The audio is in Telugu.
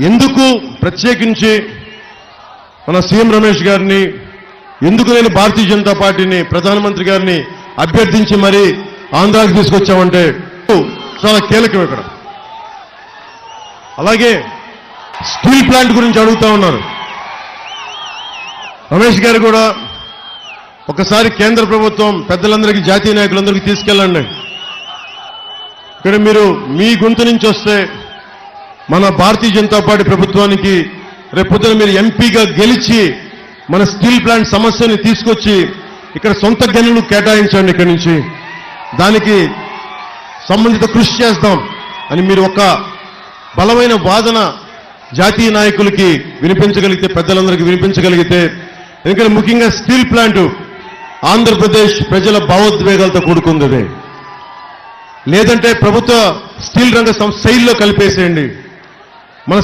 ఎందుకు ప్రత్యేకించి మన సీఎం రమేష్ గారిని, ఎందుకు నేను భారతీయ జనతా పార్టీని, ప్రధానమంత్రి గారిని అభ్యర్థించి మరీ ఆంధ్రాకి తీసుకొచ్చామంటే చాలా కీలకం ఇక్కడ. అలాగే స్టీల్ ప్లాంట్ గురించి అడుగుతా ఉన్నారు. రమేష్ గారు కూడా ఒకసారి కేంద్ర ప్రభుత్వం పెద్దలందరికీ, జాతీయ నాయకులందరికీ తీసుకెళ్ళండి. ఇక్కడ మీరు మీ గొంతు నుంచి వస్తే మన భారతీయ జనతా పార్టీ ప్రభుత్వానికి రేపొద్దున మీరు ఎంపీగా గెలిచి మన స్టీల్ ప్లాంట్ సమస్యని తీసుకొచ్చి ఇక్కడ సొంత గనులు కేటాయించండి. ఇక్కడి నుంచి దానికి సంబంధిత కృషి చేస్తాం అని మీరు ఒక బలమైన వాదన జాతీయ నాయకులకి వినిపించగలిగితే, పెద్దలందరికీ వినిపించగలిగితే, ఎందుకంటే ముఖ్యంగా స్టీల్ ప్లాంట్ ఆంధ్రప్రదేశ్ ప్రజల భావోద్వేగాలతో కూడుకుంది. లేదంటే ప్రభుత్వ స్టీల్ రంగ శైలిలో కలిపేసేయండి. మన